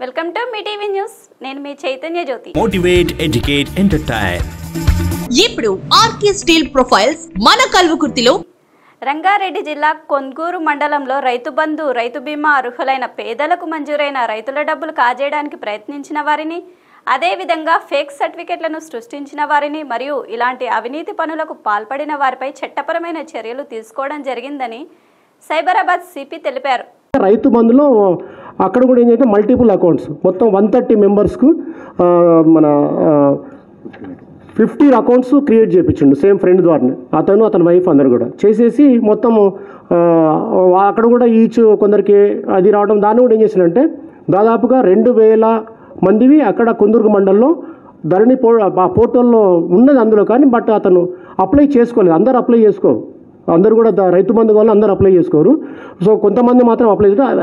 Welcome to మీ TV news. నేను మీ Chaitanya Jyothi. Motivate, educate, entertain. ఇప్పుడు ఆర్కే స్టీల్ ప్రొఫైల్స్ మన కల్వకుర్తిలో. రంగారెడ్డి జిల్లా కొందూరు మండలంలో రైతు బంధు, రైతు బీమా అర్హులైన పేదలకు మంజూరైన రైతుల డబ్బులు కాజేయడానికి ప్రయత్నించిన వారిని, అదేవిధంగా ఫేక్ సర్టిఫికెట్లను సృష్టించిన వారిని మరియు ఇలాంటి అవినీతి పనులకు పాల్పడిన వారిపై చట్టపరమైన చర్యలు తీసుకోవడం జరిగిందని సైబరాబాద్ సిపి తెలిపారు. రైతు బంధులో అక్కడ కూడా ఏంటంటే మల్టిపుల్ అకౌంట్స్ మొత్తం 130 మెంబర్స్కు మన 50 అకౌంట్స్ క్రియేట్ చేయించిండు సేమ్ ఫ్రెండ్ ద్వారా. అతని వైఫ్ అందరు కూడా చేసేసి మొత్తము అక్కడ కూడా ఈచ్ కొందరికి అది రావడం. దాన్ని కూడా ఏం చేసిందంటే దాదాపుగా 2000 మందివి అక్కడ కొందూరు మండలంలో ధరణి పోర్టల్లో ఉన్నది అందులో. కానీ బట్ అతను అప్లై చేసుకోలేదు. అందరు అప్లై చేసుకోరు, అందరు కూడా రైతు బంధు వాళ్ళు అందరూ అప్లై చేసుకోరు. సో కొంతమంది మాత్రం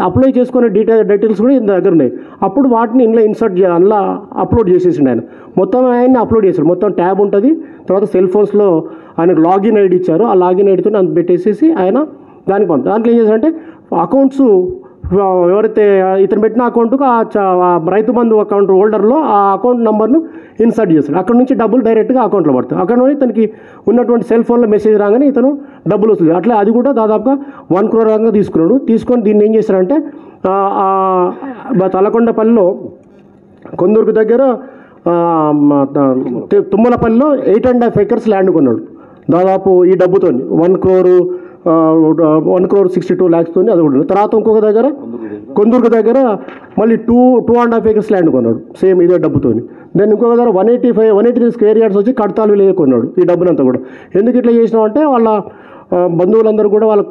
అప్లై చేసుకునే డీటెయిల్స్ కూడా ఇంత దగ్గర ఉన్నాయి. అప్పుడు వాటిని ఇంట్లో ఇన్సర్ట్ అందులో అప్లోడ్ చేసేసిండు ఆయన. మొత్తం ఆయన్ని అప్లోడ్ చేశారు. మొత్తం ట్యాబ్ ఉంటుంది. తర్వాత సెల్ ఫోన్స్లో ఆయనకు లాగిన్ ఐడి ఇచ్చారు. ఆ లాగిన్ ఐడితో అంత పెట్టేసేసి ఆయన దానికి దాంట్లో ఏం చేశారంటే అకౌంట్స్ ఎవరైతే ఇతను పెట్టిన అకౌంట్కు ఆ రైతు బంధు అకౌంట్ హోల్డర్లో ఆ అకౌంట్ నెంబర్ను ఇన్సర్ట్ చేస్తాడు. అక్కడ నుంచి డబ్బులు డైరెక్ట్గా అకౌంట్లో పడుతుంది. అక్కడ నుంచి ఇతనికి ఉన్నటువంటి సెల్ ఫోన్లో మెసేజ్ రాగానే ఇతను డబ్బులు వస్తుంది. అట్లా అది కూడా దాదాపుగా 1 crore రంగా తీసుకున్నాడు. తీసుకొని దీన్ని ఏం చేశారంటే తలకొండపల్లిలో కొందూరుకు దగ్గర తుమ్మలపల్లిలో 8.5 acres ల్యాండ్ కొన్నాడు. దాదాపు ఈ డబ్బుతో 1,62 lakhs తోని అది కూడా. తర్వాత ఇంకొక దగ్గర కొందూరుకు దగ్గర మళ్ళీ 2.5 acres ల్యాండ్ కొన్నాడు సేమ్ ఇదే డబ్బుతోని. దెన్ ఇంకొక దగ్గర 183 square yards వచ్చి కడతాలు విలేజ్ కొన్నాడు ఈ డబ్బునంతా కూడా. ఎందుకు ఇట్లా చేసినామంటే వాళ్ళ బంధువులందరూ కూడా వాళ్ళ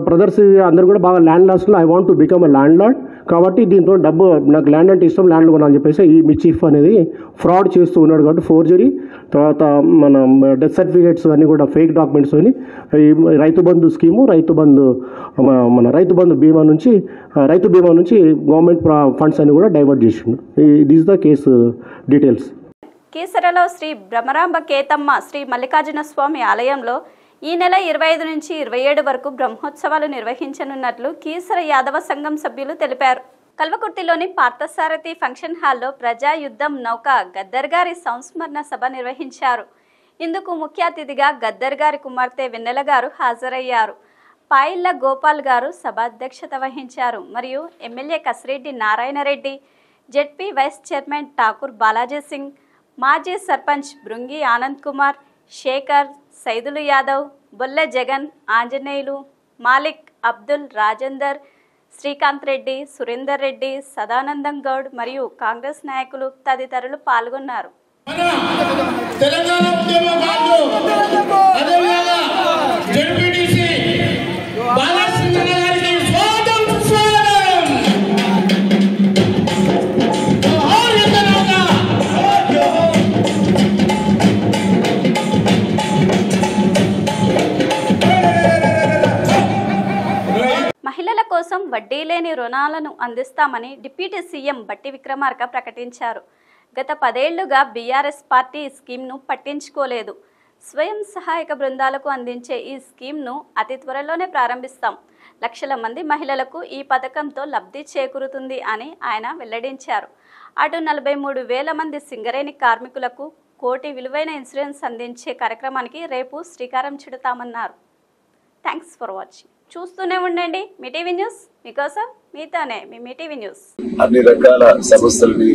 బ్రదర్స్ అందరూ కూడా బాగా ల్యాండ్ లాస్ట్లో I want to become a land lord, కాబట్టి దీంతో డబ్బు నాకు ల్యాండ్ అంటే ఇష్టం, ల్యాండ్ కొనాలని చెప్పేసి ఈ మిచీఫ్ అనేది ఫ్రాడ్ చేస్తూ ఉన్నాడు. కాబట్టి ఫోర్జరీ, తర్వాత మన డెత్ సర్టిఫికేట్స్ అన్నీ కూడా ఫేక్ డాక్యుమెంట్స్ అని ఈ రైతు బంధు స్కీము, మన రైతు బంధు బీమా నుంచి రైతు బీమా నుంచి గవర్నమెంట్ ఫండ్స్ అన్ని కూడా డైవర్ట్ చేసిండు. This the case details. కీసరలో శ్రీ బ్రహ్మరాంబ కేతమ్మ శ్రీ మల్లికార్జున స్వామి ఆలయంలో ఈ నెల 25 నుంచి 27 వరకు బ్రహ్మోత్సవాలు నిర్వహించనున్నట్లు కీసర యాదవ సంఘం సభ్యులు తెలిపారు. కల్వకుర్తిలోని పార్థసారథి ఫంక్షన్ హాల్లో ప్రజా యుద్ధం నౌక గద్దర్ గారి సంస్మరణ సభ నిర్వహించారు. ఇందుకు ముఖ్య అతిథిగా గద్దర్ గారి కుమార్తె వెన్నెల గారు హాజరయ్యారు. పాయిళ్ల గోపాల్ గారు సభాధ్యక్షత వహించారు. మరియు MLA Kasireddy Narayanareddy, ZP vice chairman Thakur Balaji Singh, మాజీ సర్పంచ్ బృంగి ఆనంద్ కుమార్, శేఖర్, సైదులు యాదవ్, బొల్లె జగన్, ఆంజనేయులు, మాలిక్, అబ్దుల్, రాజేందర్, శ్రీకాంత్ రెడ్డి, సురేందర్ రెడ్డి, సదానందం గౌడ్ మరియు కాంగ్రెస్ నాయకులు తదితరులు పాల్గొన్నారు. మహిళల కోసం వడ్డీ లేని రుణాలను అందిస్తామని డిప్యూటీ సీఎం బట్టి విక్రమార్క ప్రకటించారు. గత 10 ఏళ్లుగా బీఆర్ఎస్ పార్టీ ఈ స్కీమ్ను పట్టించుకోలేదు. స్వయం సహాయక బృందాలకు అందించే ఈ స్కీమ్ను అతి త్వరలోనే ప్రారంభిస్తాం. లక్షల మంది మహిళలకు ఈ పథకంతో లబ్ధి చేకూరుతుంది అని ఆయన వెల్లడించారు. అటు 43,000 మంది సింగరేణి కార్మికులకు 1 కోటి విలువైన ఇన్సూరెన్స్ అందించే కార్యక్రమానికి రేపు శ్రీకారం చుడతామన్నారు. Thanks for watching. చూస్తూనే ఉండండి మీ టీవీ న్యూస్, మీకోసం మీతోనే మీ టీవీ న్యూస్. అన్ని రకాల సమస్యలని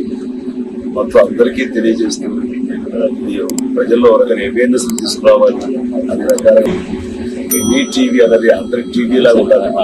మొత్తం అందరికీ తెలియజేస్తూ ప్రజల్లో అవేర్నెస్ తీసుకురావాలి. అన్ని రకాల మీ టీవీ అనేది అందరి టీవీ లాగా ఉండాలని